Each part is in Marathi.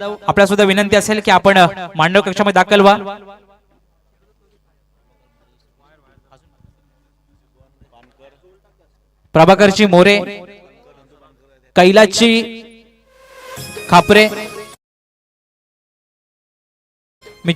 आपल्या सुद्धा विनंती असेल की आपण मांडव कक्षामध्ये दाखल व्हा. प्रभाकरची मोरे, कैलाची खापरे, मी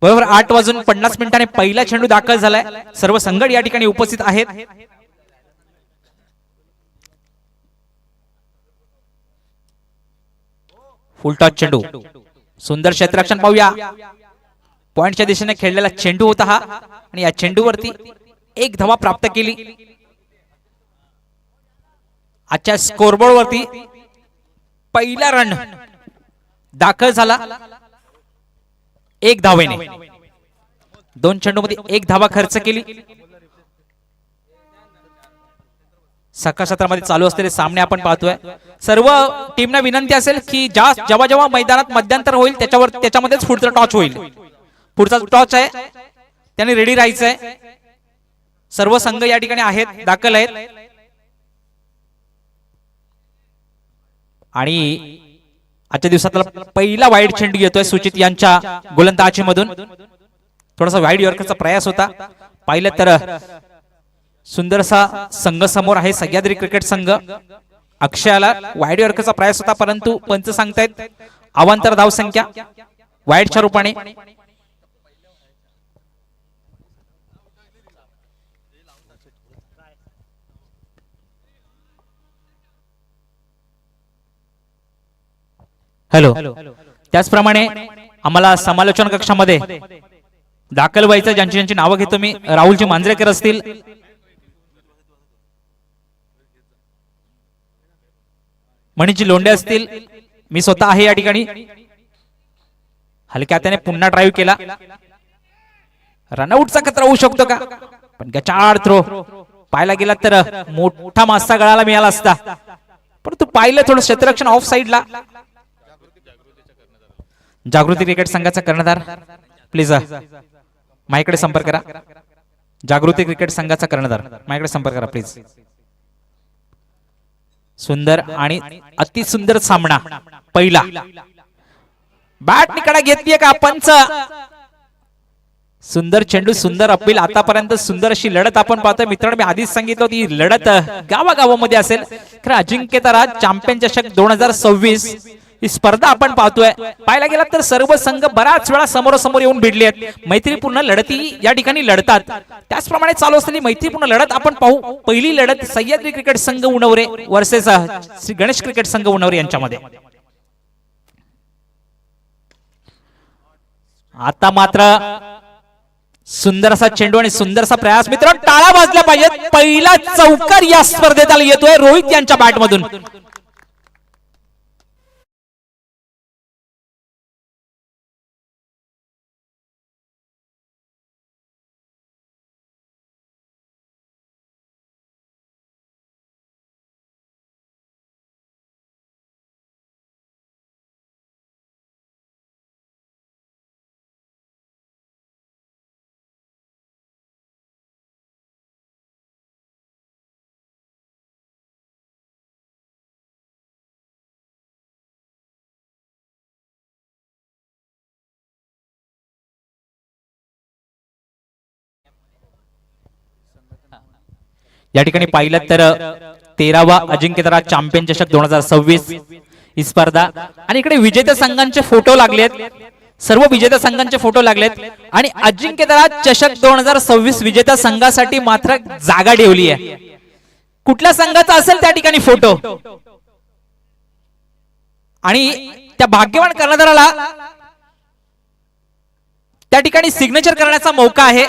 बरोबर 8:50 पहिला चेंडू दाखल झालाय. सर्व संघ या ठिकाणी उपस्थित आहेत. फुल टॉस चेंडू, सुंदर क्षेत्ररक्षण पाहूया. पॉइंटच्या दिशेने खेळलेला चेंडू होता हा आणि या चेंडूवरती एक धावा प्राप्त केली. आजच्या स्कोरबोर्ड वरती पहिला रन दाखल झाला एक धावेने. 2 चेंडूमध्ये एक धावा खर्च केली. सकाळ सत्रामध्ये चालू असलेले सामने आपण पाहतोय. सर्व टीमना विनंती असेल की जेव्हा जेव्हा मैदानात मध्यांतर होईल त्याच्यामध्येच पुढचा टॉच होईल. पुढचा टॉच आहे त्याने रेडी राहायचंय. सर्व संघ या ठिकाणी आहेत, दाखल आहेत. आणि आजच्या दिवसातला पहिला वाईड चेंडू येतोय सुचित यांच्या गोलंदाजी मधून. थोडासा वाईड यॉर्करचा प्रयास होता. पाहिलं तर सुंदरसा संघ समोर आहे सह्याद्री क्रिकेट संघ. अक्षयाला वाईड यॉर्करचा प्रयास होता परंतु पंच सांगतायत अवांतर धाव संख्या वाईडच्या रूपाने. हॅलो, त्याचप्रमाणे आम्हाला समालोचन कक्षामध्ये दाखल व्हायचं ज्यांची ज्यांची नावं घेतो मी. राहुलजी मांजरेकर असतील, मणिजी लोंढे असतील, मी स्वतः आहे या ठिकाणी. हलक्या हाताने पुन्हा ड्राईव्ह केला. रनआउटचा खतरा होऊ शकतो का? पण गचाड थ्रो पाहायला गेला तर मोठा मास्ता गळाला मिळाला असता. परंतु पाहिलं थोडं क्षेत्ररक्षण ऑफ साइडला. जागृती क्रिकेट संघाचा कर्णधार प्लीज माझ्याकडे संपर्क करा. जागृती क्रिकेट संघाचा कर्णधार माझ्याकडे संपर्क करा प्लीज. सुंदर आणि अति सुंदर सामना. पहिला बॅट निकडा घेतलीये का पंच? सुंदर चेंडू, सुंदर अपील. आतापर्यंत सुंदर अशी लढत आपण पाहतोय मित्रांनो. मी आधीच सांगितलं होती ही लढत गावागावामध्ये असेल. खरं अजिंक्यताराज चॅम्पियन चषक 2026 ही स्पर्धा आपण पाहतोय. पाहायला गेला तर सर्व संघ बराच वेळा समोरासमोर येऊन भिडले आहेत. मैत्रीपूर्ण लढती या ठिकाणी लढतात. त्याचप्रमाणे चालू असलेली मैत्रीपूर्ण लढत आपण पाहू. पहिली लढत सह्याद्री क्रिकेट संघ उणवरे वर्सेस श्री गणेश क्रिकेट संघ उणवरे यांच्यामध्ये. आता मात्र सुंदर असा चेंडू आणि सुंदर असा प्रयास. मित्रांनो टाळा वाजल्या पाहिजेत. पहिला चौकार या स्पर्धेत येतोय रोहित यांच्या बॅट मधून. या ठिकाणी पाहिलं तर 13वा अजिंक्यतारा चॅम्पियन चषक 2026 ही स्पर्धा आणि इकडे विजेत्या संघांचे फोटो लागलेत. सर्व विजेत्या संघांचे फोटो लागलेत आणि अजिंक्यतारा चषक 2026 विजेत्या संघासाठी मात्र जागा ठेवली आहे. कुठल्या संघाचा असेल त्या ठिकाणी फोटो आणि त्या भाग्यवान कर्णधाराला त्या ठिकाणी सिग्नेचर करण्याचा मौका आहे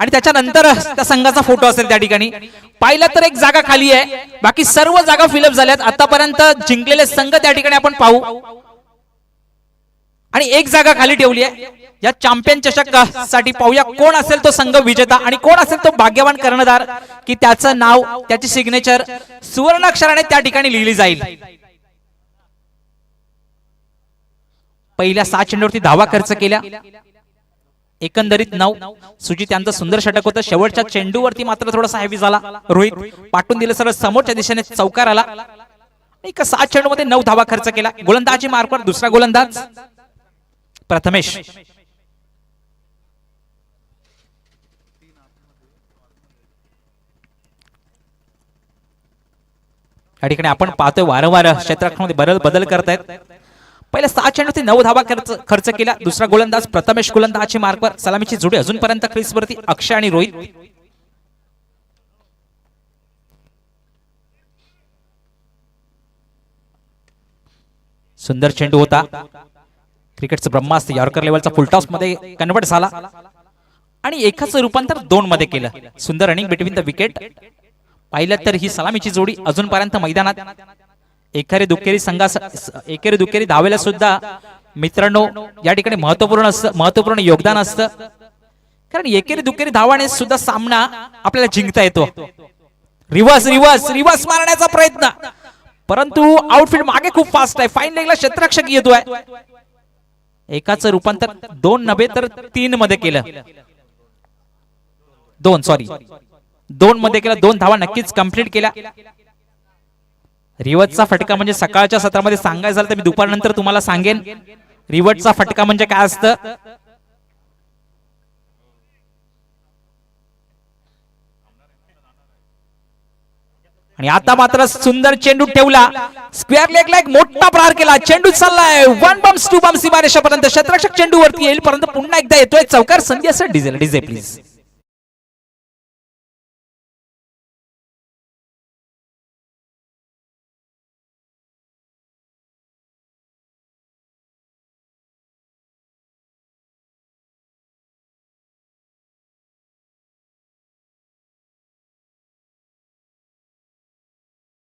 आणि त्याच्यानंतर त्या संघाचा फोटो असेल त्या ठिकाणी. पाहिलं तर एक जागा खाली आहे, बाकी सर्व जागा फिलअप झाल्यात. आतापर्यंत जिंकलेले संघ त्या ठिकाणी आपण पाहू आणि एक जागा खाली ठेवली आहे. या चॅम्पियन चषक साठी पाहूया कोण असेल तो संघ विजेता आणि कोण असेल तो भाग्यवान कर्णधार की त्याचं नाव त्याची सिग्नेचर सुवर्णाक्षराने त्या ठिकाणी लिहिली जाईल. पहिल्या 6 चेंडूवरती धावा खर्च केल्या, एकंदरीत 9. सुजित यांचं सुंदर षटक होतं. शेवटच्या चेंडूवरती मात्र थोडासा हेवी झाला. रोहित पाठवून दिलं सरळ समोरच्या दिशेने चौकार आला. एका 7 चेंडूमध्ये 9 धावा खर्च केला. गोलंदाजी मार्फत दुसरा गोलंदाज प्रथमेश. या ठिकाणी आपण पाहतोय वारंवार क्षेत्ररक्षणामध्ये बदल करतायत. पहिल्या 6 चेंडूवरती 9 धावा खर्च केला. दुसरा गोलंदाज प्रथमेश गोलंदाजी मार्कवर. सलामीची जोडी अजूनपर्यंत क्रीजवरती अक्षय आणि रोहित. सुंदर चेंडू होता. क्रिकेटचं ब्रह्मास्त्र यॉर्कर लेवलचा फुलटॉस मध्ये कन्वर्ट झाला आणि एकाचं रूपांतर 2 मध्ये केलं. सुंदर रनिंग बिटवीन द विकेट. पाहिलं तर ही सलामीची जोडी अजूनपर्यंत मैदानात एकेरी दुखेरी धावेला सुद्धा मित्रांनो या ठिकाणी महत्वपूर्ण योगदान असतं. कारण एकेरी दुखेरी धावाने सुद्धा सामना आपल्याला जिंकता येतो. रिव्हर्स मारण्याचा प्रयत्न, परंतु आउटफील्ड मागे खूप फास्ट आहे. फाईन लेगला क्षेत्ररक्षक येतोय. एकाचं रूपांतर 2 नव्हे तर 3 मध्ये केलं. 2 मध्ये केलं. 2 धावा नक्कीच कंप्लीट केल्या. रिवर्सचा फटका म्हणजे सकाळच्या सत्रामध्ये सांगायचं झालं तर मी दुपारनंतर तुम्हाला सांगेन रिवर्सचा फटका म्हणजे काय असतं. आणि आता मात्र सुंदर चेंडू ठेवला. स्क्वेअर लेगला एक मोठा प्रहार केला. चेंडू चाललाय 1 बम्स 2 बम्स सीमारेषापर्यंत. क्षेत्ररक्षक चेंडू वरती येईल, परंतु पुन्हा एकदा येतोय चौकार. संधी असेल डीजे प्लीज.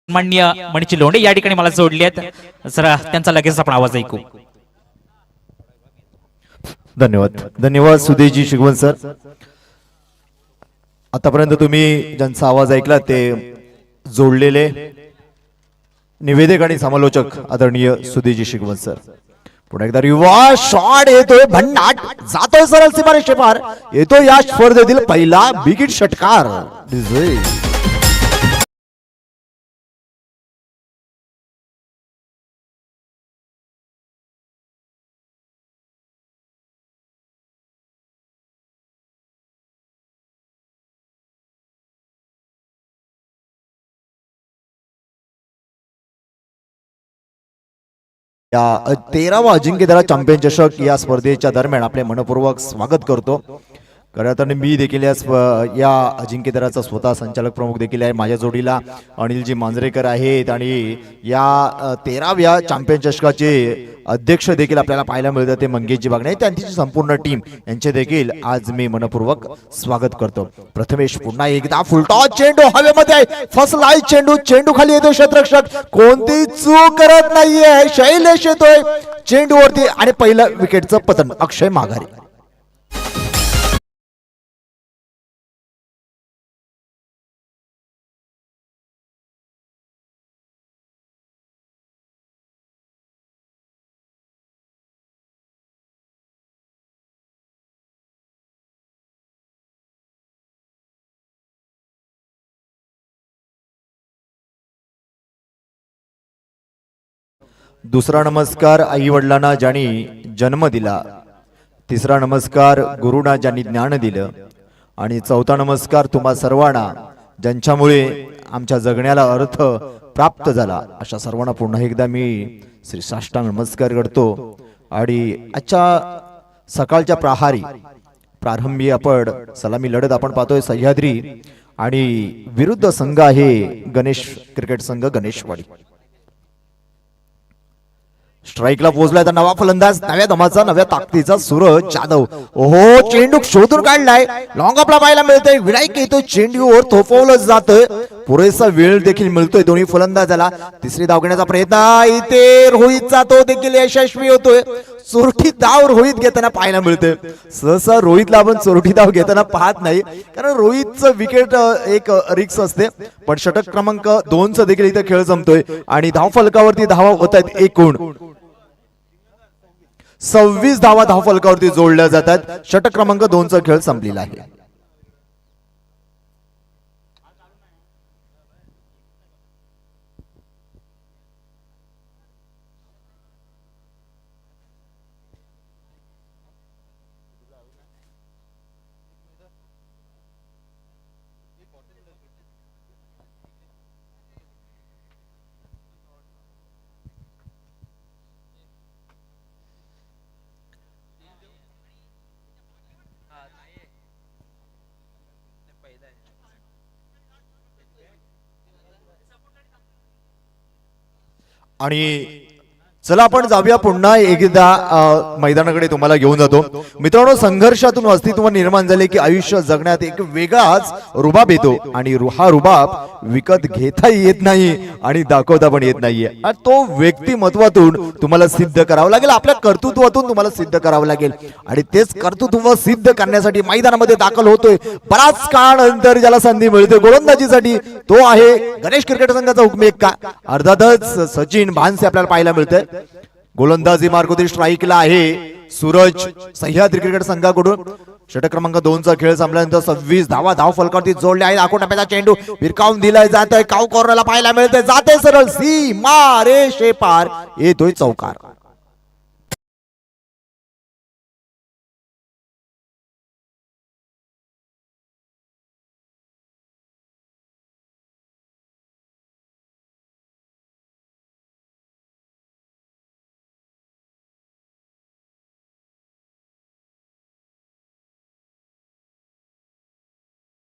माननीय मणिची लोंढे या ठिकाणी मला जोडले आहेत. जरा त्यांचा लगेच आपण आवाज ऐकू. धन्यवाद सुदेशजी शिगवण सर. आतापर्यंत तुम्ही ज्यांचा आवाज ऐकला ते जोडलेले निवेदक आणि समालोचक आदरणीय सुदेशजी शिगवण सर. पुन्हा एकदा रिवा शॉट येतोय, भन्नाट जातोय सरळ सीमारेषेपार. येतो या स्पर्धेतील पहिला बिग षटकार. या 13वा अजिंक्यतारा चॅम्पियन चषक या स्पर्धेच्या दरम्यान आपले मनपूर्वक स्वागत करतो. खरं तर मी देखील या अजिंक्यदराचा स्वतः संचालक प्रमुख देखील आहे. माझ्या जोडीला अनिलजी मांजरेकर आहेत आणि या 13व्या चॅम्पियन चषकाचे अध्यक्ष देखील आपल्याला पाहायला मिळतात ते मंगेशजी बागणे. त्यांची संपूर्ण टीम यांचे देखील आज मी मनपूर्वक स्वागत करतो. प्रथमेश पुन्हा एकदा फुलटॉस चेंडू हवेमध्ये आहे, फसलाय चेंडू, चेंडू खाली येतो क्षेत्ररक्षक, कोणती चूक करत नाहीये, शैलेश येतोय चेंडूवरती आणि पहिलं विकेटचं पतन अक्षय माघारी. दुसरा नमस्कार आई वडिलांना ज्यांनी जन्म दिला, तिसरा नमस्कार गुरुना ज्यांनी ज्ञान दिलं आणि चौथा नमस्कार तुम्हा सर्वांना ज्यांच्यामुळे आमच्या जगण्याला अर्थ प्राप्त झाला. अशा सर्वांना पुन्हा एकदा मी श्री साष्टांग नमस्कार करतो. आणि आजच्या सकाळच्या प्रारंभी आपण सलामी लढत आपण पाहतोय सह्याद्री आणि विरुद्ध संघ आहे गणेश क्रिकेट संघ गणेशवाडी. स्ट्राईकला पोहोचलाय तर नवा फलंदाज, नव्या दमाचा, नव्या ताकदीचा सूरज जाधव. ओहो, चेंडू शोधून काढलाय, लॉंग आपला पाहायला मिळतोय, विनायक येतोय, चेंडूवर थोपवलं जातोय, पुरेसा वेळ देखील मिळतोय दोन्ही फलंदाजाला. तिसरी धाव घेण्याचा प्रयत्न, इथे रोहितचा तो देखील यशस्वी होतोय. चोरटी धाव रोहित घेताना पाहायला मिळतोय. सहसा रोहितला आपण चोरटी धाव घेताना पाहत नाही, कारण रोहितचं विकेट एक रिक्स असते. पण षटक क्रमांक 2 देखील इथे खेळ जमतोय आणि धाव फलकावरती धावा होत आहेत एकूण 26 धावा धाव फलकावरती जोडल्या जातात. षटक क्रमांक 2 खेळ संपलेला आहे. आणि चला आपण जाऊया पुन्हा एकदा मैदानाकडे तुम्हाला घेऊन जातो. मित्रांनो, संघर्षातून अस्तित्व निर्माण झाले की आयुष्य जगण्यात एक वेगळाच रुबाब येतो आणि हा रुबाब विकत घेता येत नाही आणि दाखवता पण येत नाहीये. आणि तो व्यक्तिमत्वातून तुम्हाला सिद्ध करावं लागेल, आपल्या कर्तृत्वातून तुम्हाला सिद्ध करावं लागेल. आणि तेच कर्तृत्व सिद्ध करण्यासाठी मैदानामध्ये दाखल होतोय बराच काळानंतर ज्याला संधी मिळते गोलंदाजीसाठी, तो आहे गणेश क्रिकेट संघाचा हुकमी एक्का. अर्थातच सचिन भानसे आपल्याला पाहायला मिळतंय. गोलंदाजी मार्गोदी स्ट्राईकला आहे सूरज सह्याद्री क्रिकेट संघाकडून. षटक क्रमांक 2 खेळ संपल्यानंतर 26 धावा धाव फलकावरती जोडले आहेत. आकोटाप्याचा चेंडू विरकावून दिलाय जातोय, काऊ कॉर्नरला पाहायला मिळतंय, जाते सरळ सीमा रेषे पार, येतोय चौकार.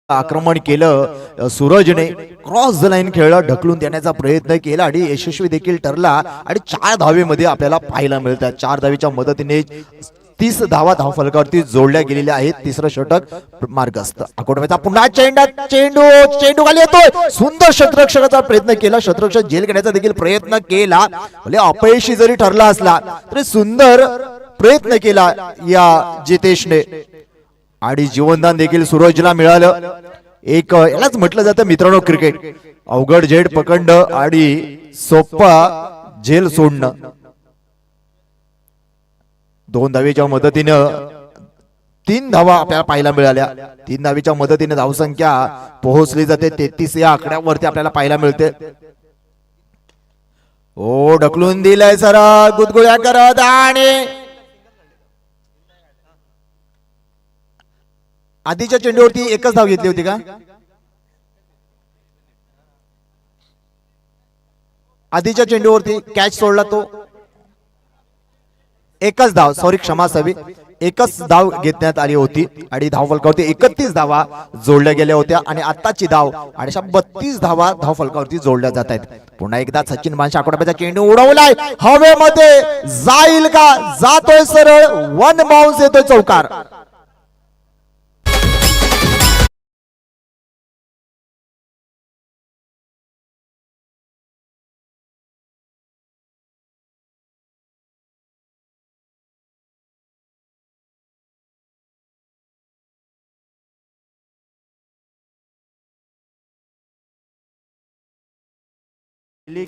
आक्रमण केलं सूरजने, क्रॉस द लाईन खेळला, ढकलून देण्याचा प्रयत्न केला आणि यशस्वी देखील ठरला. आणि 4 धावेमध्ये आपल्याला पाहायला मिळतात. 4 धावेच्या मदतीने 30 धावा धाव फलकावरती जोडल्या गेलेल्या आहेत. तिसरं षटक मार्गस्थ. अकोटमेचा पुन्हा चेंडू खाली येतोय, सुंदर क्षेत्ररक्षकाचा प्रयत्न केला, क्षेत्ररक्षक झेल घेण्याचा देखील प्रयत्न केला. भले अपयशी जरी ठरला असला तरी सुंदर प्रयत्न केला या जितेशने आणि जीवनदान देखील सूरजला मिळालं. एक यालाच म्हटलं जातं मित्रांनो क्रिकेट, अवघड झेड पकडणं आणि सोपा झेल सोडणं. 2 धावेच्या मदतीनं 3 धावा आपल्याला पाहायला मिळाल्या. 3 धावेच्या मदतीने धावसंख्या पोहोचली जाते 33 या आकड्यावरती आपल्याला पाहायला मिळते. ओ, ढकलून दिलाय सरा गुदगुळ्या करत आणि आधीच्या चेंडूवरती एकच धाव घेतली होती का? आधीच्या चेंडूवरती कॅच सोडला तो एकच धाव, सॉरी क्षमा असावी, एकच धाव घेण्यात आली होती आणि धाव फलकावरती 31 धावा जोडल्या गेल्या होत्या आणि आताची धाव आणि 32 धावा धाव फलकावरती जोडल्या जात आहेत. पुन्हा एकदा सचिन बांशा आकोटाचा चेंडू उडवलाय हवेमध्ये, जाईल का? जातोय सरळ, वन बाउन्स येतोय चौकार.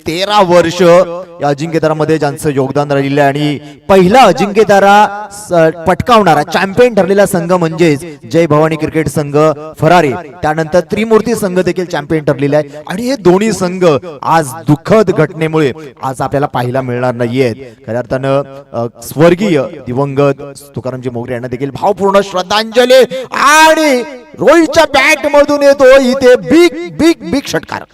तेरा वर्ष या अजिंक्यतारामध्ये ज्यांचं योगदान राहिलेलं आहे आणि पहिला अजिंक्यतारा पटकावणारा चॅम्पियन ठरलेला संघ म्हणजेच जय भवानी क्रिकेट संघ फरारी, त्यानंतर त्रिमूर्ती संघ देखील चॅम्पियन ठरलेला आहे. आणि हे दोन्ही संघ आज दुःखद घटनेमुळे आज आपल्याला पाहायला मिळणार नाहीयेत. खऱ्या अर्थानं स्वर्गीय दिवंगत तुकारामजी मोगरे यांना देखील भावपूर्ण श्रद्धांजली आणि रोहितच्या बॅट मधून येतो इथे बिग बिग बिग षटकार.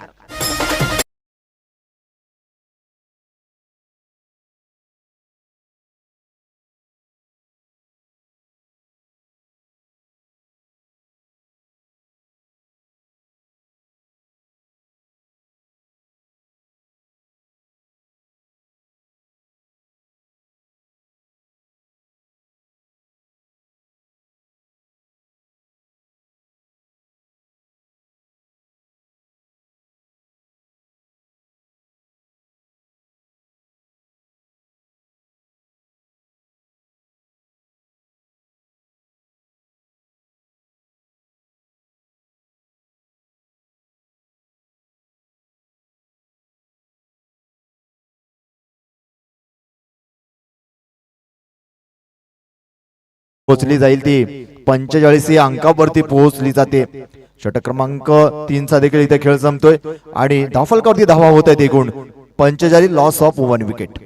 पोहोचली जाईल ती 45 अंकावरती पोहोचली जाते. षटक क्रमांक 3 चा देखील इथे खेळ संपतोय आणि धावफलकावरती धावा होत आहेत एकूण 45, लॉस ऑफ 1 विकेट.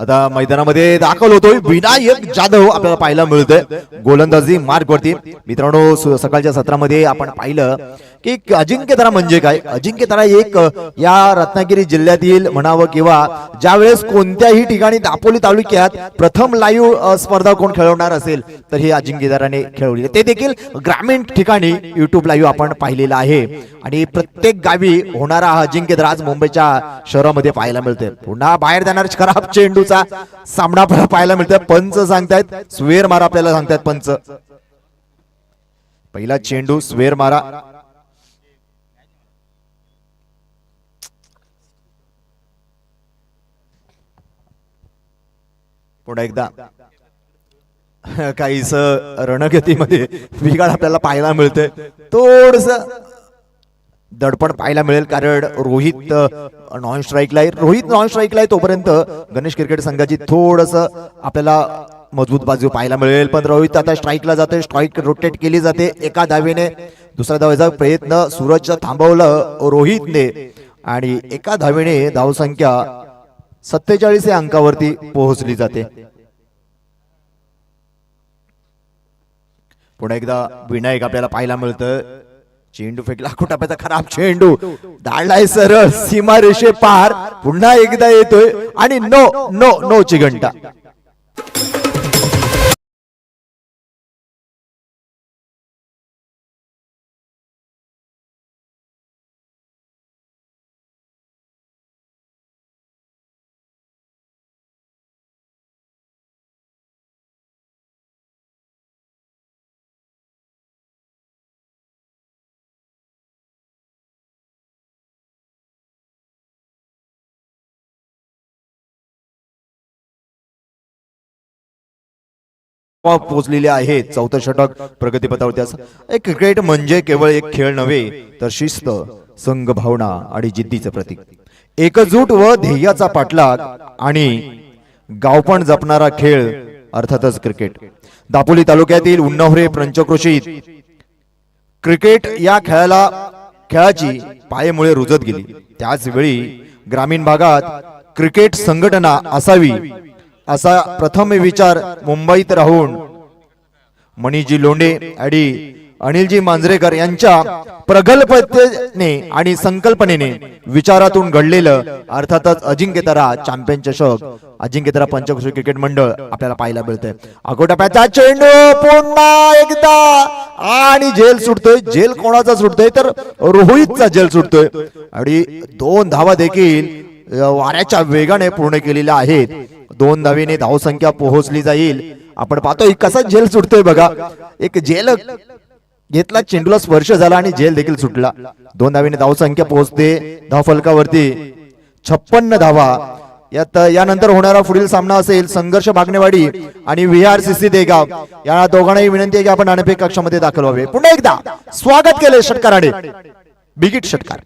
आता मैदानामध्ये दाखल होतोय विनायक जाधव आपल्याला पाहायला मिळतोय गोलंदाजी मार्ग वरती. मित्रांनो, सकाळच्या सत्रामध्ये आपण पाहिलं की अजिंक्यतारा म्हणजे काय. अजिंक्यतारा एक या रत्नागिरी जिल्ह्यातील म्हणावं किंवा ज्यावेळेस कोणत्याही ठिकाणी दापोली तालुक्यात प्रथम लाईव्ह स्पर्धा कोण खेळवणार असेल तर हे अजिंक्यताराने खेळवली, ते देखील ग्रामीण ठिकाणी युट्यूब लाईव्ह आपण पाहिलेला आहे. आणि प्रत्येक गावी होणारा हा अजिंक्यतारा आज मुंबईच्या शहरामध्ये पाहायला मिळते. पुन्हा बाहेर जाणार खराब चेंडूचा सामना आपल्याला पाहायला मिळतोय. पंच सांगतायत स्वेर मारा, आपल्याला सांगतायत पंच. पहिला चेंडू स्वेर मारा. पुन्हा एकदा काहीस रणगतीमध्ये बिघाड आपल्याला पाहायला मिळतोय. थोडस दडपण पाहायला मिळेल कारण रोहित नॉन स्ट्राईकला आहे. रोहित नॉन स्ट्राईकला आहे तोपर्यंत गणेश क्रिकेट संघाची थोडस आपल्याला मजबूत बाजू पाहायला मिळेल. पण रोहित आता स्ट्राईकला जाते, स्ट्राईक रोटेट केली जाते एका धावेने. दुसऱ्या धावेचा प्रयत्न सूरजचं थांबवलं रोहितने आणि एका धावेने धावसंख्या 47 अंकावरती पोहोचली जाते. पुन्हा एकदा विनायक आपल्याला पाहायला मिळतं. चेंडू फेकला कुटाप्याचा खराब चेंडू धाडलाय सरळ सीमा रेषे पार. पुन्हा एकदा येतोय आणि नो नो नो ची घंटा. पोहोचलेले आहेत. चौथं षटक प्रगतीपथावरती. एक क्रिकेट म्हणजे केवळ एक खेळ नव्हे तर शिस्त, संघ भावना आणि जिद्दीचं प्रतीक. एकजूट व ध्येयाचा पाठलाग आणि गावपण जपणारा खेळ अर्थातच क्रिकेट. दापोली तालुक्यातील उन्नवरे पंचक्रोशीत क्रिकेट या खेळाची पायामुळे रुजत गेली. त्याच वेळी ग्रामीण भागात क्रिकेट संघटना असावी असा प्रथम विचार मुंबईत राहून मणिजी लोंढे आणि अनिलजी मांजरेकर यांच्या प्रगल्भतेने आणि संकल्पनेने विचारातून घडलेलं अर्थातच अजिंक्यतारा चॅम्पियन चषक अजिंक्यतारा पंचक्रोशी क्रिकेट मंडळ आपल्याला पाहायला मिळतंय. अगोटप्याचा चेंडू पुन्हा एकदा आणि झेल सुटतोय. झेल कोणाचा सुटतोय तर रोहितचा झेल सुटतोय आणि 2 धावा देखील वाऱ्याच्या वेगाने पूर्ण केलेल्या आहेत. 2 धावेने धावसंख्या पोहोचली जाईल. आपण पाहतोय कसा झेल सुटतोय बघा. एक झेल घेतला, चेंडूला स्पर्श झाला आणि झेल देखील सुटला. 2 धावेने धावसंख्या पोहोचते धावफलकावरती 56 धावा. यानंतर होणारा पुढील सामना असेल संघर्ष भागणेवाडी आणि VRCC देगाव. या दोघांनाही विनंती आहे की आपण नाणेफेक कक्षामध्ये दाखल व्हावे. पुन्हा एकदा स्वागत केले षटकाराने. बिगिट षटकार.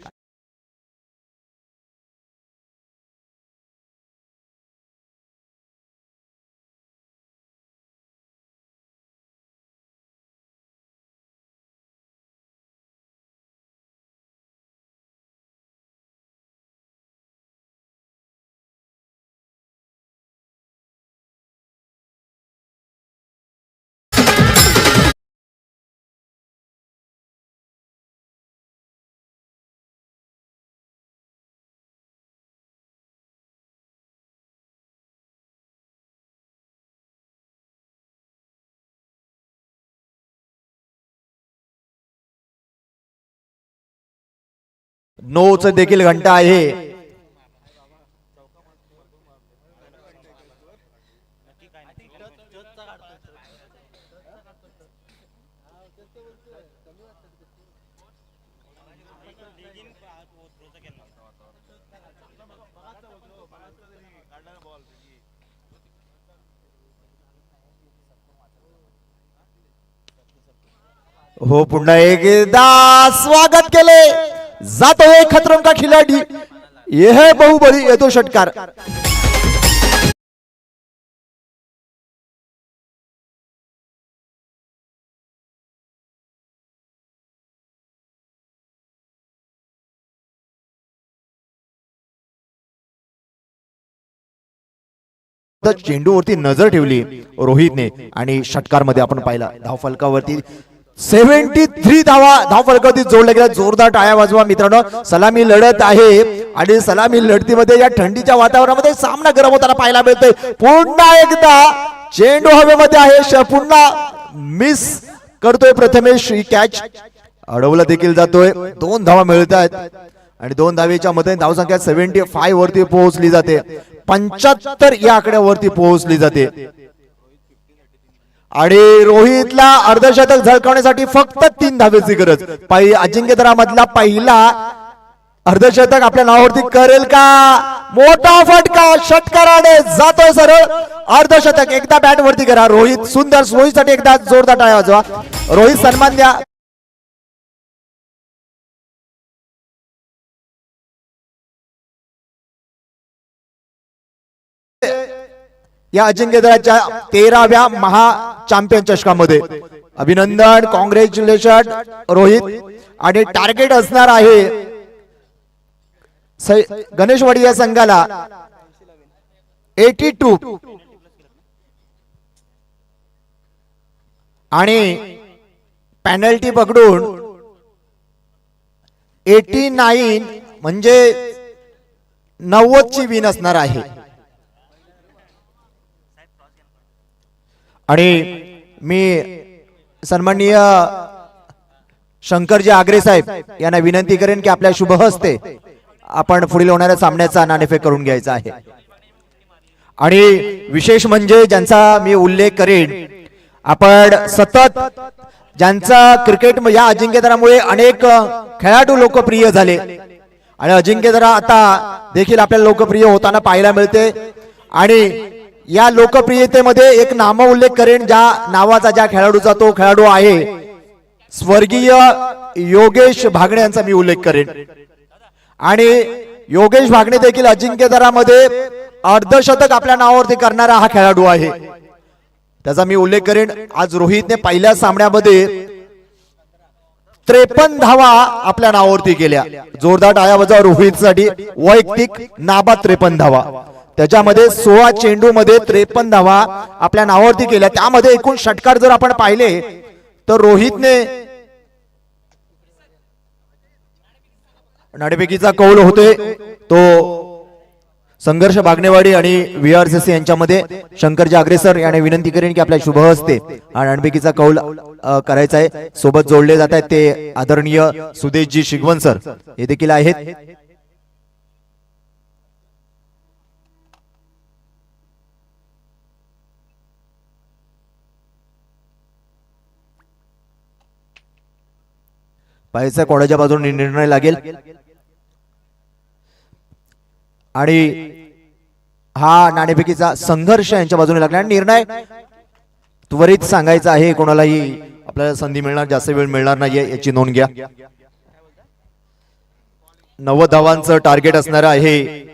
नोच देखील घंटा आहे. हो पुन्हा एकदा स्वागत केले जातो है खतरों का खिलाडी. यह बहुबली येतो षटकार. चेंडूवरती नजर ठेवली रोहितने आणि षटकार मध्ये आपण पाहिला धावफलकावरती 73 धावा धावफलकावरती जोडल्या गेल्या. जोरदार टाळ्या वाजवा मित्रांनो. सलामी लढत आहे आणि सलामी लढतीमध्ये या थंडीच्या वातावरणामध्ये सामना गरम होताना पाहायला मिळतोय. पुन्हा एकदा चेंडू हवेमध्ये आहे. पुन्हा मिस करतोय प्रथमेश. कॅच अडवला देखील जातोय. 2 धावा मिळतात आणि 2 धावेच्या मते धावसंख्या 75 वरती पोहोचली जाते. 75 या आकड्यावरती पोहोचली जाते आणि रोहितला अर्धशतक झळकावण्यासाठी फक्त 3 धावेची गरज. अजिंक्यतारा मधला पहिला अर्धशतक आपल्या नावावरती करेल का? मोठा फटका षटकाराने जातोय सरळ अर्धशतक. एकदा बॅट वरती करा रोहित. सुंदर. रोहितसाठी एकदा जोरदार टाळ्या वाजवा. रोहित सन्मान द्या. या अजिंक्यताराच्या 13व्या महा चॅम्पियन चषकामध्ये अभिनंदन. कॉंग्रॅच्युलेशन रोहित. आणि टार्गेट असणार आहे गणेशवाडी या संघाला 82 आणि पेनल्टी पकडून 89 म्हणजे 90 ची विन असणार आहे. आणि मी सन्माननीय शंकरजी आगरे साहेब यांना विनंती करेन की आपल्या शुभ हस्ते आपण पुढील होणाऱ्या सामन्याचा नाणेफेक करून घ्यायचा आहे. आणि विशेष म्हणजे ज्यांचा मी उल्लेख करेन, आपण सतत ज्यांचा क्रिकेट या अजिंक्यतारामुळे अनेक खेळाडू लोकप्रिय झाले आणि अजिंक्यतारा आता देखील आपल्याला लोकप्रिय होताना पाहायला मिळते. आणि या लोकप्रियतेमध्ये एक नाम उल्लेख करेन, ज्या नावाचा ज्या खेळाडूचा तो खेळाडू आहे स्वर्गीय योगेश भागणे यांचा मी उल्लेख करेन. आणि योगेश भागणे देखील अजिंक्यतारामध्ये अर्धशतक आपल्या नावावरती करणारा हा खेळाडू आहे, त्याचा मी उल्लेख करेन. आज रोहितने पहिल्या सामन्यामध्ये 53 धावा आपल्या नावावरती केल्या. जोरदार टाळ्या वाजवा रोहितसाठी. वैयक्तिक नाबाद 53 धावा. त्याच्यामध्ये 16 चेंडू मध्ये 53 धावा आपल्या नावावरती केल्या. त्यामध्ये एकूण षटकार जर आपण पाहिले तर रोहितने नाणेफेकीचा कौल होते तो संघर्ष बागणेवाडी आणि VRCC यांच्यामध्ये. शंकरजी अग्रेसर याने विनंती करेन की आपल्या शुभ हस्ते हा नाणेफेकीचा कौल करायचा आहे. सोबत जोडले जात आहेत ते आदरणीय सुदेशजी शिगवण सर हे देखील आहेत. पाहायचा कोणाच्या बाजूने निर्णय लागेल. आणि हा नाणेफेकीचा संघर्ष यांच्या बाजूने लागला आणि निर्णय त्वरित सांगायचा आहे. कोणालाही आपल्याला संधी मिळणार, जास्त वेळ मिळणार नाहीये याची नोंद घ्या. 90 धावांचं टार्गेट असणार आहे.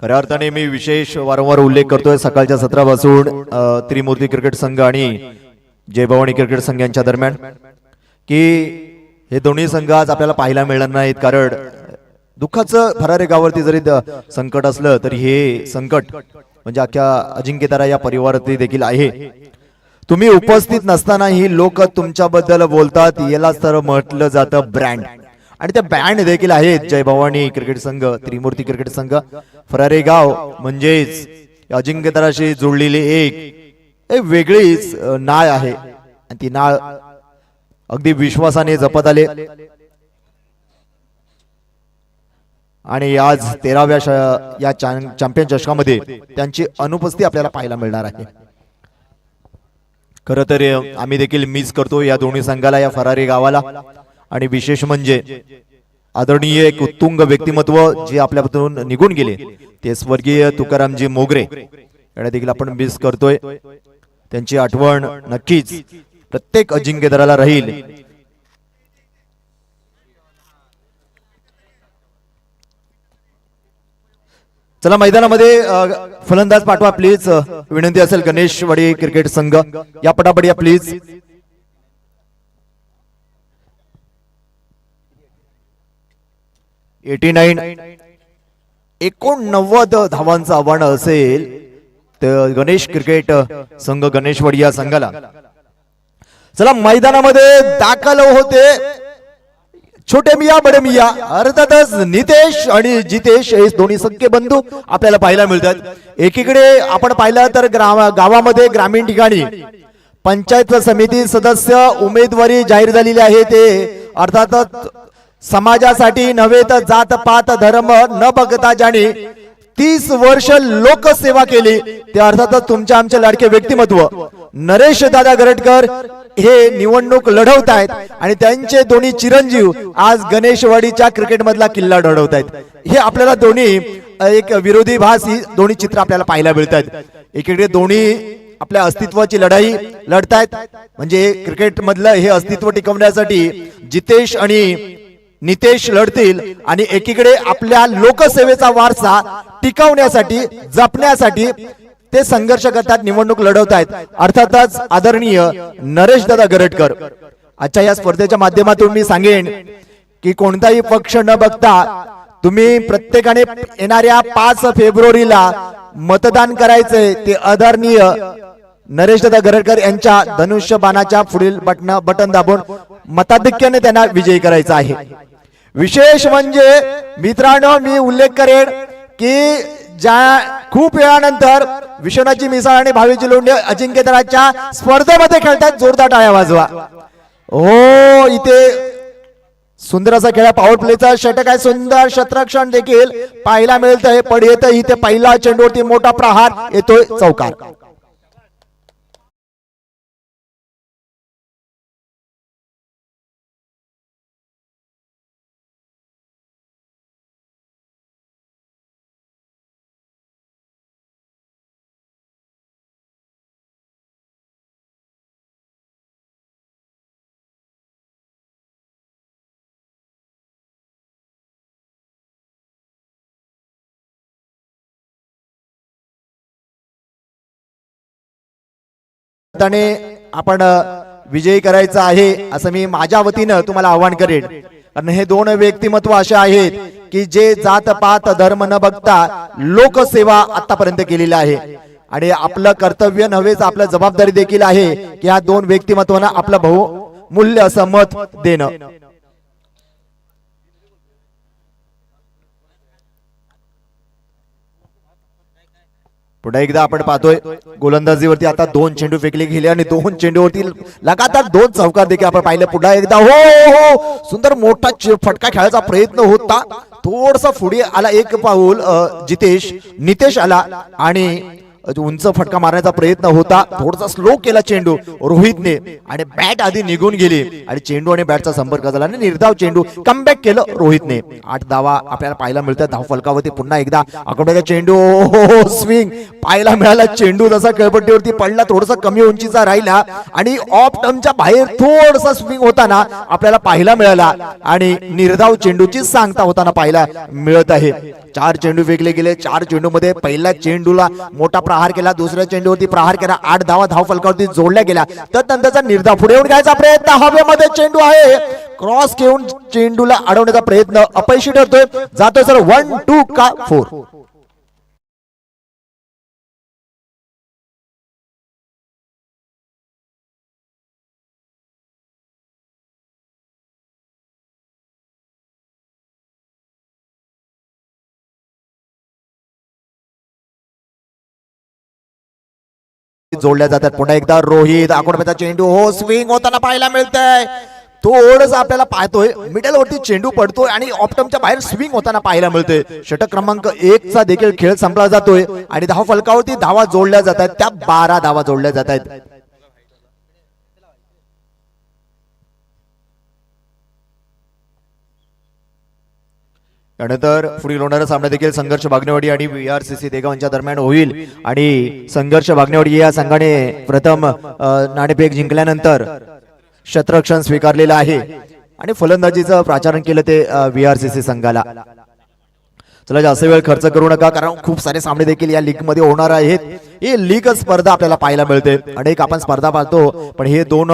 खऱ्या अर्थाने मी विशेष वारंवार उल्लेख करतोय सकाळच्या सत्रापासून त्रिमूर्ती क्रिकेट संघ आणि जय भवानी क्रिकेट संघ यांच्या दरम्यान की हे दोन्ही संघ आज आपल्याला पाहायला मिळणार नाहीत. कारण दुःखाचं फरारे गावावरती जरी संकट असलं तरी हे संकट म्हणजे अख्ख्या अजिंक्यतारा या परिवारातही देखील आहे. तुम्ही उपस्थित नसताना ही लोक तुमच्याबद्दल बोलतात. यालाच तर म्हटलं जातं ब्रँड. आणि त्या बँड देखील आहेत. जय भवानी क्रिकेट संघ, त्रिमूर्ती क्रिकेट संघ, फरारे गाव म्हणजेच अजिंक्यताराशी जोडलेली एक वेगळीच नाळ आहे. आणि ती नाळ अगदी विश्वासाने जपत आले. आणि आज 13व्या या चॅम्पियन चषकामध्ये त्यांची अनुपस्थिती आपल्याला पाहायला मिळणार आहे. खरं तर आम्ही देखील मिस करतो या दोन्ही संघाला, या फरारी गावाला. आणि विशेष म्हणजे आदरणीय एक उत्तुंग व्यक्तिमत्व जे आपल्यातून निघून गेले ते स्वर्गीय तुकारामजी मोगरे यांना देखील आपण मिस करतोय. त्यांची आठवण नक्कीच प्रत्येक अजिंक्यताराला राहील. चला मैदानामध्ये फलंदाज पाठवा प्लीज. विनंती असेल गणेशवाडी क्रिकेट संघ या पटापट या प्लीज. एकोणनव्वद धावांचं आव्हान असेल तर गणेश क्रिकेट संघ गणेशवाडी या संघाला. चला मैदानामध्ये दाखल होते छोटे मिया बडे मिया. अर्थातच नितेश आणि जितेश हे दोन्ही सख्खे बंधू आपल्याला पाहायला मिळतात. एकीकडे आपण पाहिलं तर गावामध्ये ग्रामीण ठिकाणी पंचायत समिती सदस्य उमेदवारी जाहीर झालेली आहे. ते अर्थातच समाजासाठी नव्हे तर जात पात धर्म न बघता ज्याने 30 वर्ष लोकसेवा केली ते अर्थातच तुमच्या आमचे लाडके व्यक्तिमत्व नरेश दादा गरटकर हे निवडणूक लढवत आहेत. आणि त्यांचे दोन्ही चिरंजीव आज गणेशवाडीच्या क्रिकेट मधला किल्ला लढवत आहेत. हे आपल्याला दोन्ही एक विरोधी भास ही दोन्ही चित्र आपल्याला पाहायला मिळतात. एकीकडे दोन्ही आपल्या अस्तित्वाची लढाई लढतायत. म्हणजे क्रिकेट मधलं हे अस्तित्व टिकवण्यासाठी जितेश आणि नितेश लढतील. आणि एकीकडे आपल्या लोकसेवेचा वारसा टिकवण्यासाठी जपण्यासाठी ते संघर्ष करतात, निवडणूक लढवतायत. अर्थातच आदरणीय नरेश दादा गरटकर. आजच्या या स्पर्धेच्या माध्यमातून मी सांगेन की कोणताही पक्ष न बघता तुम्ही प्रत्येकाने येणाऱ्या 5 फेब्रुवारीला मतदान करायचंय. ते आदरणीय नरेश दादा गरटकर यांच्या धनुष्य बाणाच्या पुढील बटन दाबून मताधिक्याने त्यांना विजयी करायचा आहे. विशेष म्हणजे मित्रांनो मी उल्लेख करेन की ज्या खूप वेळानंतर विश्वनाथजी मिसाळ आणि भावेजी लोंढे अजिंक्यताराच्या स्पर्धेमध्ये खेळतात. जोरदार टाळ्या वाजवा. हो इथे सुंदर असा खेळा पॉवर प्लेचा षटक आहे. सुंदर शतरक्षण देखील पाहायला मिळतंय. पण येतं इथे पहिला चेंडूवरती मोठा प्रहार येतोय चौकार. मताने आपण विजयी करायचं आहे असं मी माझ्या वतीनं तुम्हाला आवाहन करेन. कारण हे दोन व्यक्तिमत्व असे आहेत की जे जात पात धर्म न बघता लोकसेवा आतापर्यंत केलेली आहे आणि आपलं कर्तव्य नव्हेच आपलं जबाबदारी देखील आहे की या दोन व्यक्तिमत्वांना आपलं बहुमूल्य असं मत देणं. पुन्हा एकदा आपण पाहतोय गोलंदाजीवरती आता 2 चेंडू फेकले गेले आणि 2 चेंडूवरती लगातार 2 चौकार देखील आपण पाहिले. पुन्हा एकदा हो सुंदर मोठा फटका खेळायचा प्रयत्न होता. थोडसा पुढे आला एक पाऊल जितेश नितेश आला आणि उंच फटका मारण्याचा प्रयत्न होता. थोडासा स्लो केला चेंडू रोहितने आणि बॅट आधी निघून गेली आणि चेंडू आणि बॅटचा संपर्क झाला आणि निर्धाव चेंडू कमबॅक केलं रोहितने. 8 धावा आपल्याला पाहायला मिळतात धाव फलकावरती. पुन्हा एकदा आकडोचा चेंडू स्विंग पाहायला मिळाला. चेंडू जसा खेळपट्टीवरती पडला थोडासा कमी उंचीचा राहिला आणि ऑफ टर्मच्या बाहेर थोडासा स्विंग होताना आपल्याला पाहायला मिळाला आणि निर्धाव चेंडूची सांगता होताना पाहायला मिळत आहे. 4 चेंडू फेकले गेले. 4 चेंडू मध्ये पहिल्या चेंडूला मोठा प्रहार केला, दुसऱ्या चेंडूवरती प्रहार केला. 8 धावा धाव फलकावरती जोडल्या गेल्या. त्यानंतरचा निर्धाव पुढे येऊन घ्यायचा प्रयत्न हवेमध्ये चेंडू आहे क्रॉस घेऊन चेंडूला अडवण्याचा प्रयत्न अपयशी ठरतोय. जातोय सर 1 2 का 4. जोडल्या जातात. पुन्हा एकदा रोहित आकडोबाचा चेंडू हो स्विंग होताना पाहायला मिळतंय. थोडस आपल्याला पाहतोय मिडल वरती चेंडू पडतोय आणि ऑप्टमच्या बाहेर स्विंग होताना पाहायला मिळतोय. षटक क्रमांक 1 चा देखील खेळ संपला जातोय आणि धाव फलकावरती धावा जोडल्या जात आहेत. त्या 12 धावा जोडल्या जात आहेत. त्यानंतर पुढील होणारा सामना देखील संघर्ष बागनेवाडी आणि VRCC देगाव यांच्या दरम्यान होईल आणि संघर्ष बागनेवाडी या संघाने प्रथम नाणेफेक जिंकल्यानंतर शतरक्षण स्वीकारलेलं आहे आणि फलंदाजीचं प्राचारण केलं ते VRCC संघाला. चला जास्त वेळ खर्च करू नका कारण खूप सारे सामने देखील या लीग मध्ये होणार आहेत. ही लीग स्पर्धा आपल्याला पाहायला मिळते. अनेक आपण स्पर्धा पाहतो पण हे 2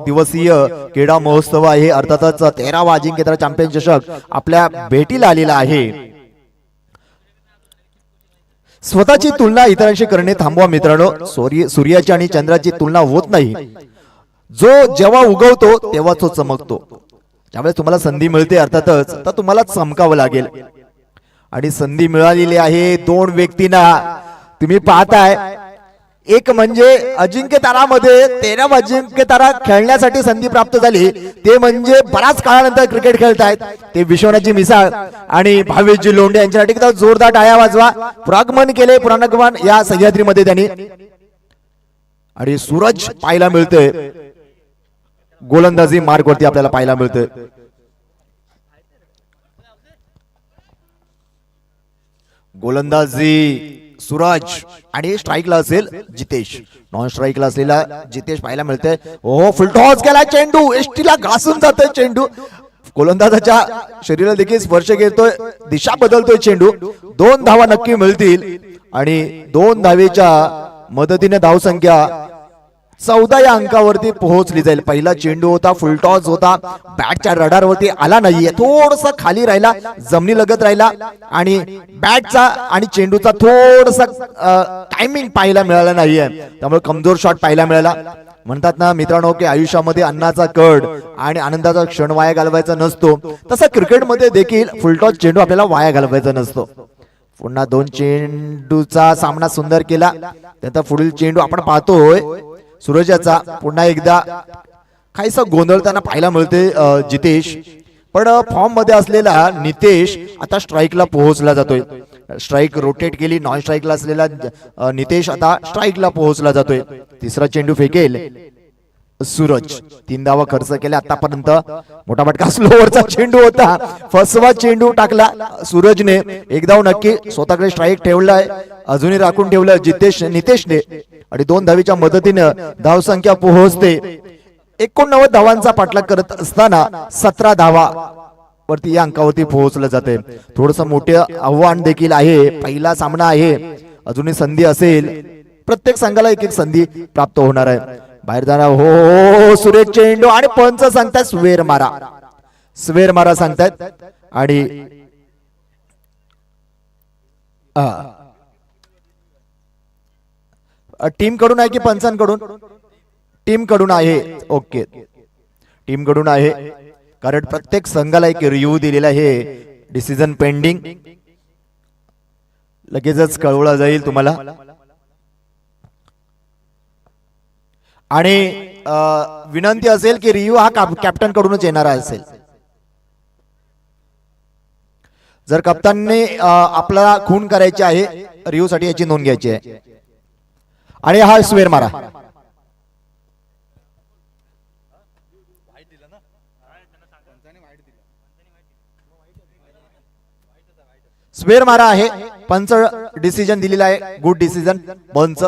दिवसीय क्रीडा महोत्सव आहे. अर्थातच 13वा अजिंक्यतारा चॅम्पियन चषक आपल्या भेटीला आलेला आहे. स्वतःची तुलना इतरांशी करणे थांबवा मित्रांनो. सूर्याची आणि चंद्राची तुलना होत नाही. जो जेव्हा उगवतो तेव्हा तो चमकतो. ज्यावेळेस तुम्हाला संधी मिळते अर्थातच तर तुम्हाला चमकावं लागेल आणि संधी मिळालेली आहे 2 व्यक्तींना. तुम्ही पाहताय एक म्हणजे अजिंक्यतारामध्ये 13 अजिंक्यतारा खेळण्यासाठी संधी प्राप्त झाली ते म्हणजे बराच काळानंतर क्रिकेट खेळतायत ते विश्वनाथजी मिसाळ आणि भावेशजी लोंढे यांच्यासाठी एकदा जोरदार टाळ्या वाजवा. प्रागमन केले पुराणगवान या सह्याद्रीमध्ये त्यांनी. आणि सूरज पाहायला मिळतोय गोलंदाजी मार्ग वरती आपल्याला पाहायला मिळतोय. गोलंदाजी सूरज आणि स्ट्राईकला असेल जितेश. नॉन स्ट्राईकला असलेला जितेश पाहायला मिळतोय. हो फुल टॉस केला चेंडू एसटीला घासून जातोय चेंडू. गोलंदाजाच्या शरीराला देखील स्पर्श घेतोय. दिशा बदलतोय चेंडू. 2 धावा नक्की मिळतील आणि 2 धावेच्या मदतीने धावसंख्या 14 या अंकावरती पोहोचली जाईल. पहिला चेंडू होता फुल टॉस होता बॅटच्या रडारवरती आला नाहीये. थोडासा खाली राहिला जमिनी लगत राहिला आणि बॅटचा आणि चेंडूचा थोडासा टायमिंग पाहायला मिळाला नाहीये. त्यामुळे कमजोर शॉट पाहायला मिळाला. म्हणतात ना मित्रांनो की आयुष्यामध्ये अन्नाचा कड आणि आनंदाचा क्षण वाया घालवायचा नसतो. तसा क्रिकेटमध्ये देखील फुलटॉस चेंडू आपल्याला वाया घालवायचा नसतो. पुन्हा 2 चेंडूचा सामना सुंदर केला. त्याचा पुढील चेंडू आपण पाहतोय सूरजाचा. पुन्हा एकदा काहीसा गोंधळताना पाहायला मिळते जितेश. पण फॉर्म मध्ये असलेला नितेश आता स्ट्राईकला पोहोचला जातोय. स्ट्राईक रोटेट केली. नॉन स्ट्राईकला असलेला नितेश आता स्ट्राईकला पोहोचला जातोय. तिसरा चेंडू फेकेल सूरज. 3 धावा खर्च केल्या आतापर्यंत. मोठा फटका स्लोवरचा चेंडू होता. फसवा चेंडू टाकला सूरजने. 1 धाव नक्की स्वतःकडे स्ट्राईक ठेवलाय अजूनही राखून ठेवलं नितेशने आणि 2 धावीच्या मदतीने धावसंख्या पोहोचते 89 धावांचा पाठलाग करत असताना 17 धावा वरती या अंकावरती पोहोचलं जाते. थोडस मोठे आव्हान देखील आहे. पहिला सामना आहे. अजूनही संधी असेल प्रत्येक संघाला एक एक संधी प्राप्त होणार आहे. बाहेर जाणार हो सुरेश चेंडू आणि पंच सांगतात स्वेर मारा सांगतात आणि टीम कडून आहे की पंचांकडून? टीम कडून आहे. ओके टीम कडून आहे कारण प्रत्येक संघाला एक रिव्ह्यू दिलेला आहे. डिसिजन पेंडिंग लगेचच कळवला जाईल तुम्हाला. आणि विनंती असेल की रिव्ह्यू हा कॅप्टन कडूनच येणारा असेल. जर कप्तानने आपला खून करायची आहे रिव्ह्यू साठी याची नोंद घ्यायची आहे. आणि हा स्वेर मारा. स्वेर मारा आहे. पंच डिसिजन दिलेला आहे. गुड डिसिजन पंच.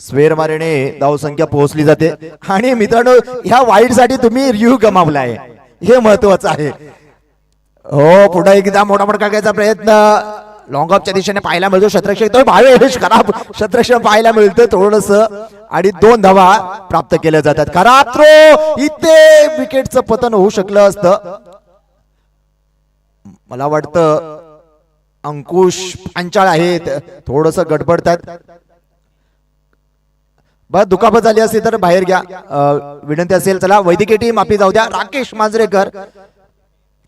स्वेर मारेने धावसंख्या पोहोचली जाते. आणि मित्रांनो ह्या वाईट साठी तुम्ही रिव्ह्यू गमावला आहे हे महत्वाचं आहे. हो पुढे एकदा मोठा काढण्याचा प्रयत्न लॉंग ऑफच्या दिशेने पाहायला मिळतो. शतरक्षक तो भावेश खराब शतरक्षक पाहायला मिळतं थोडस आणि 2 धावा प्राप्त केल्या जातात. खराब थ्रो इथे विकेटचं पतन होऊ शकलं असतं. मला वाटतं अंकुश पांचाळ आहेत थोडस गडबडतात. बस दुखापत झाली असती तर बाहेर घ्या विनंती असेल. चला वैद्यकीय टीम आपली जाऊ द्या. राकेश मांजरेकर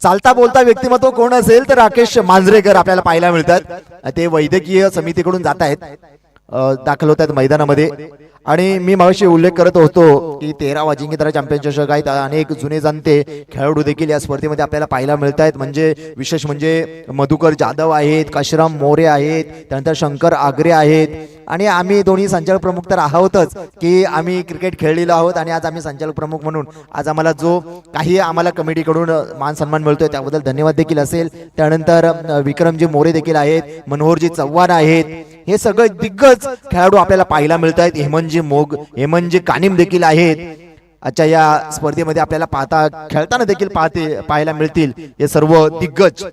चालता बोलता व्यक्तिमत्व कोण असेल तर राकेश मांजरेकर आपल्याला पाहायला मिळतात. ते वैद्यकीय समितीकडून जात आहेत दाखल होत आहेत मैदानामध्ये. आणि मी मागाशी उल्लेख करत होतो की 13 अजिंक्यतारा चॅम्पियन चषक आहेत. अनेक जुने जाणते खेळाडू देखील या स्पर्धेमध्ये आपल्याला पाहायला मिळत आहेत. म्हणजे विशेष म्हणजे मधुकर जाधव आहेत, काशीराम मोरे आहेत, त्यानंतर शंकर आगरे आहेत. आणि आम्ही दोन्ही संचालक प्रमुख तर आहोतच की आम्ही क्रिकेट खेळलेलो आहोत. आणि आज आम्ही संचालक प्रमुख म्हणून आज आम्हाला जो काही आम्हाला कमिटीकडून मान सन्मान मिळतोय त्याबद्दल धन्यवाद देखील असेल. त्यानंतर विक्रमजी मोरे देखील आहेत, मनोहरजी चव्हाण आहेत. हे सगळे दिग्गज खेळाडू आपल्याला पाहायला मिळत आहेत. हेमंतजी कानिम देखील आहेत. आजच्या या स्पर्धेमध्ये आपल्याला खेळताना देखील पाहायला मिळतील हे सर्व दिग्गज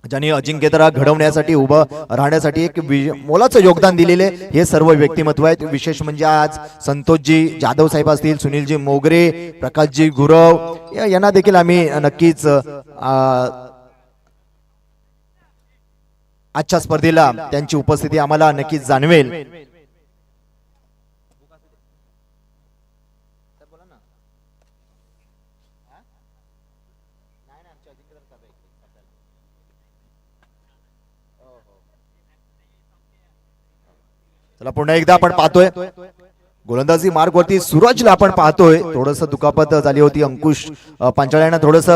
ज्यांनी अजिंक्यतारा घडवण्यासाठी उभं राहण्यासाठी एक मोलाचं योगदान दिलेले हे सर्व व्यक्तिमत्व आहेत. विशेष म्हणजे आज संतोषजी जाधव साहेब असतील, सुनीलजी मोगरे, प्रकाशजी गुरव यांना देखील आम्ही नक्कीच आजच्या स्पर्धेला त्यांची उपस्थिती आम्हाला नक्कीच जाणवेल. चला पुन्हा एकदा आपण पाहतोय गोलंदाजी मार्ग वरती सूरजला आपण पाहतोय. थोडस दुखापत झाली होती. अंकुश पांचाळ यांना थोडस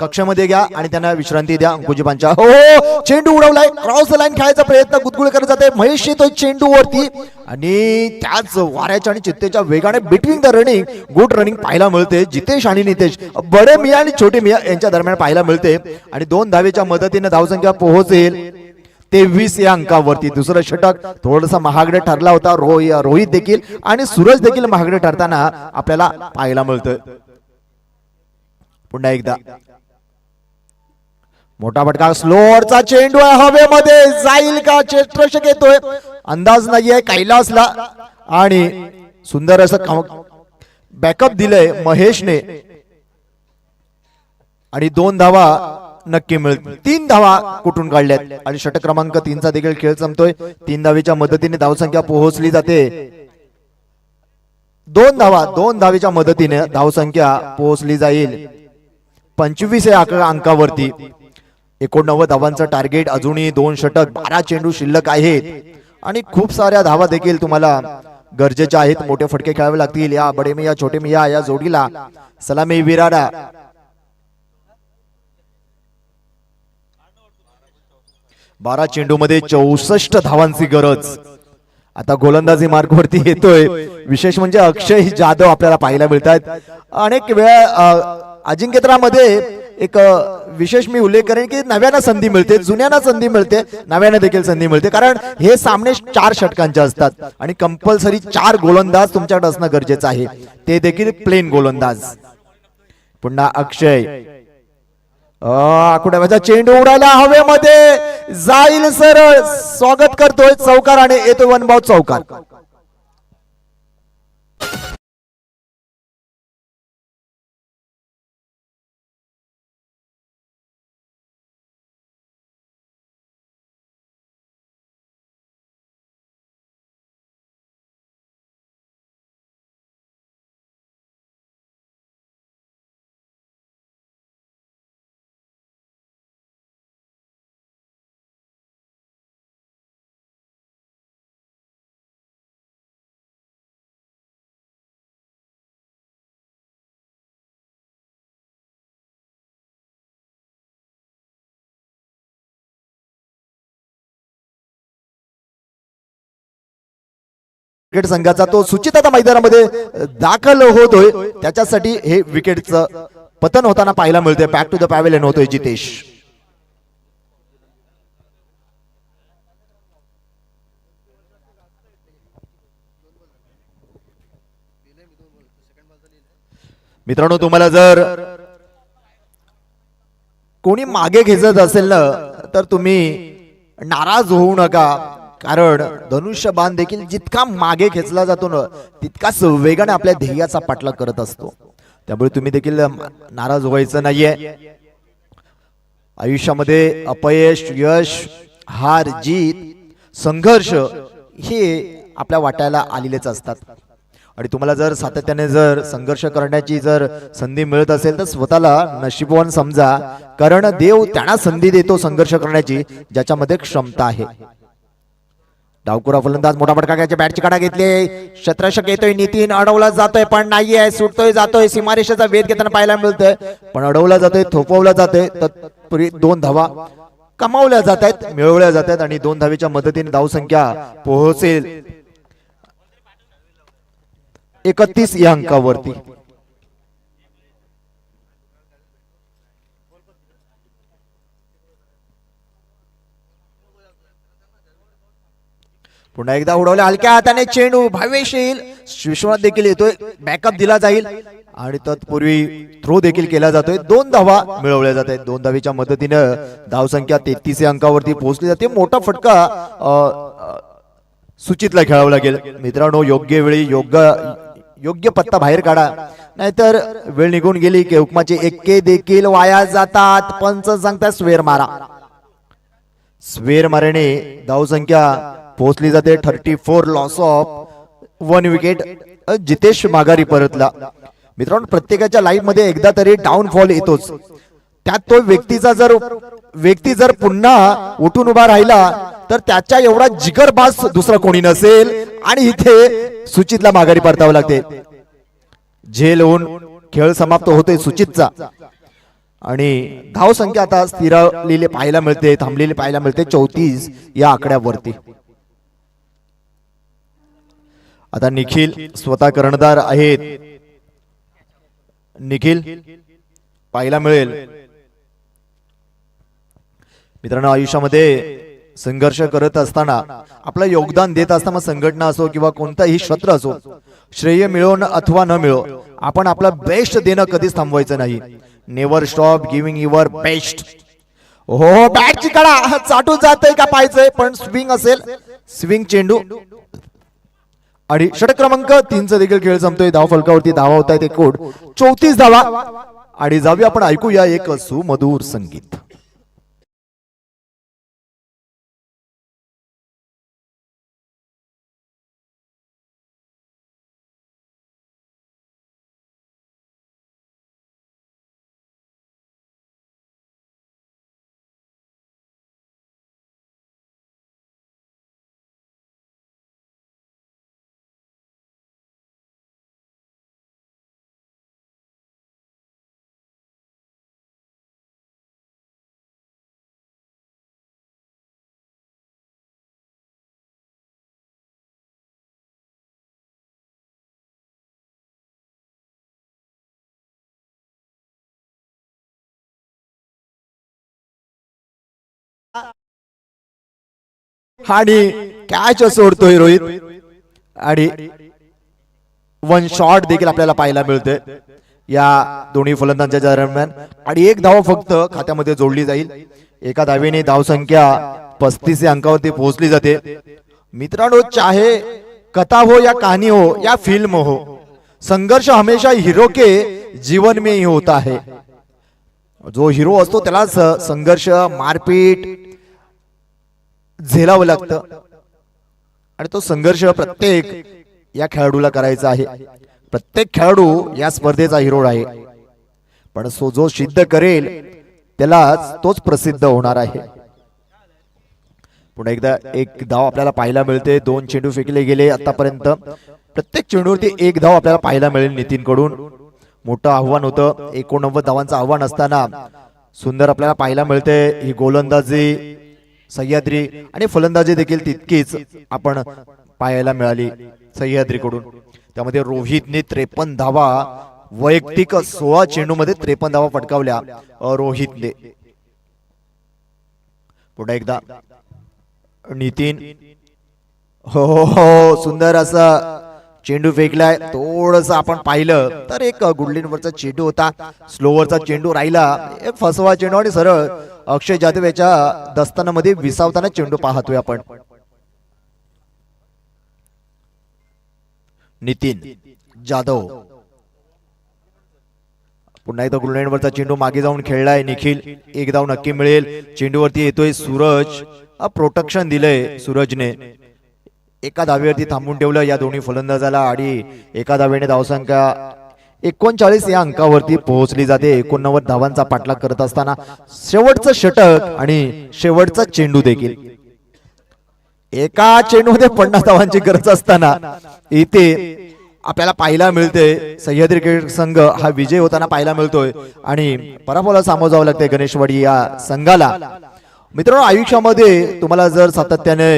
कक्षामध्ये घ्या आणि त्यांना विश्रांती द्या. अंकुश पांचाळ हो चेंडू उडवलाय. क्रॉस लाईन खेळायचा प्रयत्न गुदगुळ करत जाते. महेश येतोय चेंडू वरती आणि त्याच वाऱ्याच्या आणि चित्तेच्या वेगाने between the running good running पाहायला मिळते. जितेश आणि नितेश बडे मिया आणि छोटे मिया यांच्या दरम्यान पाहायला मिळते. आणि 2 धावेच्या मदतीने धावसंख्या पोहोचेल 23 या अंकावरती. दुसरं षटक थोडंसं महागडे ठरला होता. रोहित देखील आणि सूरज देखील महागडे ठरताना आपल्याला पाहायला मिळतं. पुन्हा एकदा मोठा फटका. स्लोअरचा चेंडू हवेमध्ये जाईल का? क्षेत्ररक्षक येतोय अंदाज नाहीये कैलासला. आणि सुंदर असं बॅकअप दिलंय महेशने आणि 2 धावा नक्की मिळतील. 3 धावा कुठून काढल्यात आणि षटक क्रमांक 3 चा देखील खेळ संपतोय. 3 धावेच्या मदतीने धावसंख्या पोहोचली जाते. 2 धावेच्या मदतीने धावसंख्या पोहोचली जाईल 25 या अंकावरती. 89 धावांचं टार्गेट. अजूनही 2 षटक 12 चेंडू शिल्लक आहेत आणि खूप साऱ्या धावा देखील तुम्हाला गरजेच्या आहेत. मोठे फटके खेळावे लागतील या बडे मिया छोटे मिया या जोडीला. सलामी विराडा 12 चेंडू मध्ये 64 धावांची गरज. आता गोलंदाजी मार्गवरती येतोय. विशेष म्हणजे अक्षय जाधव आपल्याला पाहायला मिळतात. अनेक वेळा अजिंक्यतारामध्ये एक विशेष मी उल्लेख करेन की नव्यानं संधी मिळते, जुन्यांना संधी मिळते, नव्यानं देखील संधी मिळते. कारण हे सामने 4 षटकांचे असतात आणि कंपल्सरी 4 गोलंदाज तुमच्याकडे असणं गरजेचं आहे, ते देखील प्लेन गोलंदाज. पुन्हा अक्षय आकुड्याचा चेंडू उडाला हवेमध्ये. जाईल सरळ, स्वागत करतोय चौकार आणि येतोय वनभाव चौकार. क्रिकेट संघाचा तो सूचित आता मैदानामध्ये दाखल होतोय. त्याच्यासाठी हे विकेटचं पतन होताना पाहायला मिळतंय. बॅक टू द पॅव्हेलियन होतोय जितेश. मित्रांनो, तुम्हाला जर कोणी मागे खेचत असेल ना तर तुम्ही नाराज होऊ नका, कारण धनुष्यबाण देखील जितका मागे खेचला जातो ना तितकाच वेगाने आपल्या ध्येयाचा पाठलाग करत असतो. त्यामुळे तुम्ही देखील नाराज व्हायचं नाहीये. आयुष्यामध्ये अपयश, यश, हार, जीत, संघर्ष हे आपल्या वाट्याला आलेलेच असतात. आणि तुम्हाला जर सातत्याने जर संघर्ष करण्याची जर संधी मिळत असेल तर स्वतःला नशीबवान समजा, कारण देव त्यांना संधी देतो संघर्ष करण्याची ज्याच्यामध्ये क्षमता आहे. डावकुरा फलंदाज मोठा फटका घ्यायच्या बॅटची काढा घेतली. शत्रषक येतोय, नितीन अडवला जातोय पण नाहीये, सुटतोय जातोय, सीमारेषेचा वेध घेताना पाहायला मिळतोय पण अडवला जातोय, थोपवला जातोय. तत्पूर्वी 2 धावा कमावल्या जात आहेत, मिळवल्या जात आहेत आणि 2 धावेच्या मदतीने धावसंख्या पोहोचेल 31 या अंकावरती. पुन्हा एकदा उडवल्या हलक्या हाताने चेंडू, भावेश येईल, विश्वनाथ देखील येतोय, बॅकअप दिला जाईल आणि तत्पूर्वी थ्रो देखील केला जातोय. 2 धावा मिळवल्या जात आहेत. 2 धावेच्या मदतीनं धावसंख्या 33 या अंकावरती पोहोचली जाते. मोठा फटका सूचितला खेळावं लागेल. मित्रांनो, योग्य वेळी योग्य पत्ता बाहेर काढा, नाहीतर वेळ निघून गेली की हुकमाचे एक्के देखील वाया जातात. पंच सांगता स्वेर मारा. स्वेर मारणे धावसंख्या पोहोचली जाते 34. Loss of 1 wicket. जितेश माघारी परतला. मित्रांनो, प्रत्येकाच्या लाईफ मध्ये एकदा तरी डाऊनफॉल येतोच. त्यात तो व्यक्ती जर पुन्हा उठून उभा राहिला तर त्याच्या एवढा जिगरबाज दुसरा कोणी नसेल आणि इथे सुचितला माघारी परतावं लागते. झेल होऊन खेळ समाप्त होतोय सुचितचा आणि धाव संख्या आता स्थिरलेली पाहायला मिळते, थांबलेली पाहायला मिळते 34 या आकड्यावरती. आता निखिल स्वतः कर्णधार आहेत. निखिल पाहायला मिळेल. मित्रांनो, आयुष्यामध्ये संघर्ष करत असताना, आपलं योगदान देत असताना, संघटना असो किंवा कोणताही क्षेत्र असो, श्रेय मिळवणं अथवा न मिळो, आपण आपला बेस्ट देणं कधीच थांबवायचं नाही. Never stop giving your best. हो, बॅटची कडा चाटून जातोय का पाहायचंय, पण स्विंग असेल, स्विंग चेंडू आणि षटक क्रमांक 3 देखील खेळ संपतोय. धाव फलकावरती धावा होत आहेत एकूण 34 धावा. आणि जाऊया आपण ऐकूया एक सुमधुर संगीत. आणि कॅच सोडतोय रोहित आणि 1 शॉट देखील आपल्याला पाहायला मिळतोय. या दोन्ही फलंदाजांच्या दरम्यान आणि एक धाव फक्त खात्यामध्ये जोडली जाईल. एका धावेने धावसंख्या 35 या अंकावरती पोहोचली जाते. मित्रांनो, चाहे कथा हो या कहानी हो या फिल्म हो, संघर्ष हमेशा हीरो के जीवन में ही होता है. जो हिरो असतो त्याला संघर्ष, मारपीट झेलावं लागतं आणि तो संघर्ष प्रत्येक या खेळाडूला करायचा आहे. प्रत्येक खेळाडू या स्पर्धेचा हिरो आहे, पण जो सिद्ध करेल त्यालाच तोच प्रसिद्ध होणार आहे. पुन्हा एकदा एक धाव आपल्याला पाहायला मिळते. 2 चेंडू फेकले गेले आतापर्यंत. प्रत्येक चेंडूवरती एक धाव आपल्याला पाहायला मिळेल नितीन कडून. मोठं आव्हान होतं. 89 धावांचं आव्हान असताना सुंदर आपल्याला पाहायला मिळते. ही गोलंदाजी सह्याद्री आणि फलंदाजी देखील तितकीच आपण पाहायला मिळाली सह्याद्रीकडून. त्यामध्ये रोहितने 53 धावा, वैयक्तिक 16 चेंडूमध्ये 53 धावा फटकावल्या रोहितने. पुन्हा एकदा नितीन, हो हो हो, सुंदर असा चेंडू फेकलाय. थोडस आपण पाहिलं तर एक गुडलिनवरचा चेंडू होता, स्लोवरचा चेंडू राहिला. फसवा चेंडू आणि सरळ अक्षय जाधव याच्या दस्तानामध्ये विसावताना चेंडू पाहतोय आपण. नितीन जाधव पुन्हा एकदा गुडलाईनवरचा चेंडू मागे जाऊन खेळलाय निखिल. एक धाव नक्की मिळेल. चेंडूवरती येतोय सूरज. प्रोटेक्शन दिलंय सूरजने. एका धावेवरती थांबून ठेवलं या दोन्ही फलंदाजाला आणि एका धावेने धावसंख्या 39 या अंकावरती पोहोचली जाते. 89 धावांचा पाठलाग करत असताना शेवटचं षटक आणि शेवटचा चेंडू देखील. एका चेंडूमध्ये 50 धावांची गरज असताना इथे आपल्याला पाहायला मिळते सह्याद्री क्रिकेट संघ हा विजय होताना पाहायला मिळतोय आणि पराभवाला सामोरं जावं लागतंय गणेशवाडी या संघाला. मित्रांनो, आयुष्यामध्ये तुम्हाला जर सातत्याने